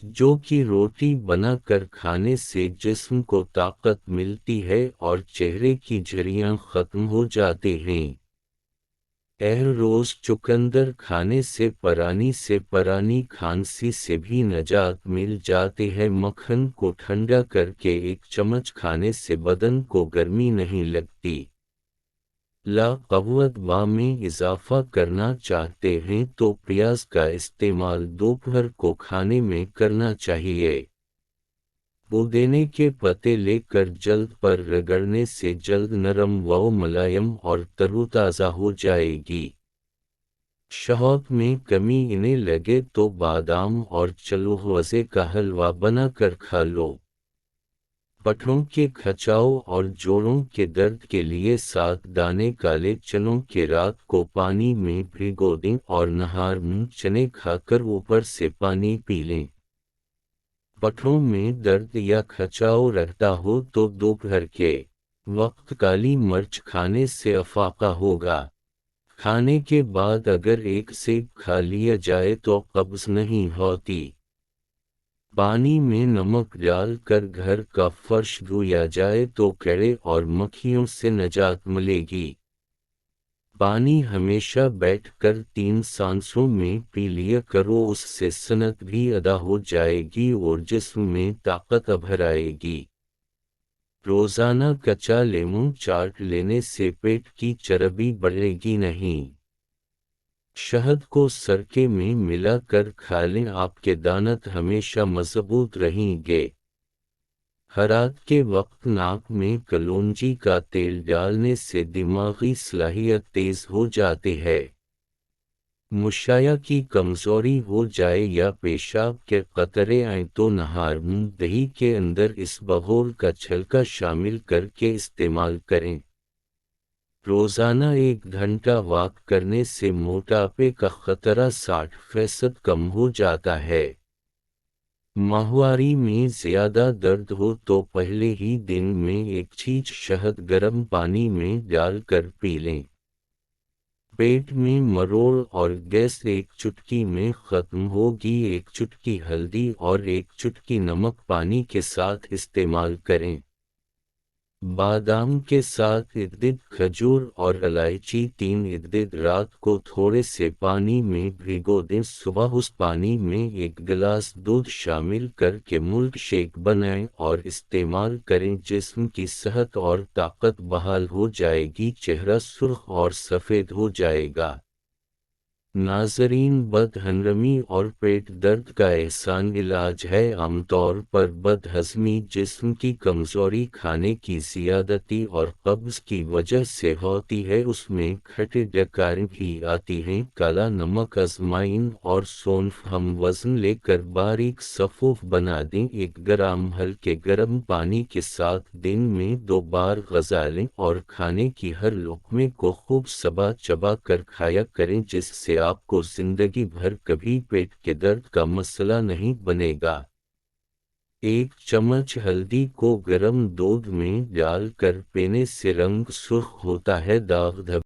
جو کہ روٹی بنا کر کھانے سے جسم کو طاقت ملتی ہے اور چہرے کی جھریاں ختم ہو جاتے ہیں۔ روز چقندر کھانے سے پرانی کھانسی سے بھی نجات مل جاتی ہے۔ مکھن کو ٹھنڈا کر کے 1 چمچ کھانے سے بدن کو گرمی نہیں لگتی۔ قوت با میں اضافہ کرنا چاہتے ہیں تو پیاز کا استعمال دوپہر کو کھانے میں کرنا چاہیے۔ پودینے کے پتے لے کر جلد پر رگڑنے سے جلد نرم و ملائم اور تروتازہ ہو جائے گی۔ شہد میں کمی آنے لگے تو بادام اور چلوغوزے کا حلوہ بنا کر کھا لو۔ پٹھوں کے کھچاؤ اور جوڑوں کے درد کے لیے 7 دانے کالے چنوں کے رات کو پانی میں بھگو دیں اور نہار میں چنے کھا کر اوپر سے پانی پی لیں۔ پٹھوں میں درد یا کھچاؤ رہتا ہو تو دوپہر کے وقت کالی مرچ کھانے سے افاقہ ہوگا۔ کھانے کے بعد اگر 1 سیب کھا لیا جائے تو قبض نہیں ہوتی۔ پانی میں نمک ڈال کر گھر کا فرش دھویا جائے تو کیڑے اور مکھیوں سے نجات ملے گی۔ پانی ہمیشہ بیٹھ کر 3 سانسوں میں پی لیا کرو، اس سے سنت بھی ادا ہو جائے گی اور جسم میں طاقت ابھر آئے گی۔ روزانہ کچا لیموں چاٹ لینے سے پیٹ کی چربی بڑھے گی نہیں۔ شہد کو سرکے میں ملا کر کھا لیں، آپ کے دانت ہمیشہ مضبوط رہیں گے۔ حرارت کے وقت ناک میں کلونجی کا تیل ڈالنے سے دماغی صلاحیت تیز ہو جاتی ہے۔ مشایا کی کمزوری ہو جائے یا پیشاب کے قطرے آئیں تو نہار میں دہی کے اندر اسبغول کا چھلکا شامل کر کے استعمال کریں۔ روزانہ 1 گھنٹہ واک کرنے سے موٹاپے کا خطرہ 60% کم ہو جاتا ہے۔ ماہواری میں زیادہ درد ہو تو پہلے ہی دن میں 1 چمچ شہد گرم پانی میں ڈال کر پی لیں۔ پیٹ میں مروڑ اور گیس 1 چٹکی میں ختم ہوگی۔ 1 چٹکی ہلدی اور 1 چٹکی نمک پانی کے ساتھ استعمال کریں۔ بادام کے ساتھ عدد کھجور اور الائچی 3 عدد رات کو تھوڑے سے پانی میں بھگو دیں، صبح اس پانی میں 1 گلاس دودھ شامل کر کے ملک شیک بنائیں اور استعمال کریں، جسم کی صحت اور طاقت بحال ہو جائے گی، چہرہ سرخ اور سفید ہو جائے گا۔ ناظرین، بد ہضمی اور پیٹ درد کا آسان علاج ہے۔ عام طور پر بد ہضمی جسم کی کمزوری، کھانے کی زیادتی اور قبض کی وجہ سے ہوتی ہے۔ اس میں کھٹے ڈکاریں بھی آتی ہیں۔ کالا نمک، اجوائن اور سونف ہم وزن لے کر باریک صفوف بنا دیں۔ 1 گرام ہلکے گرم پانی کے ساتھ دن میں 2 بار غذا لیں اور کھانے کی ہر لقمے کو خوب چبا کر کھایا کریں، جس سے آپ کو زندگی بھر کبھی پیٹ کے درد کا مسئلہ نہیں بنے گا۔ 1 چمچ ہلدی کو گرم دودھ میں ڈال کر پینے سے رنگ سرخ ہوتا ہے، داغ دھبے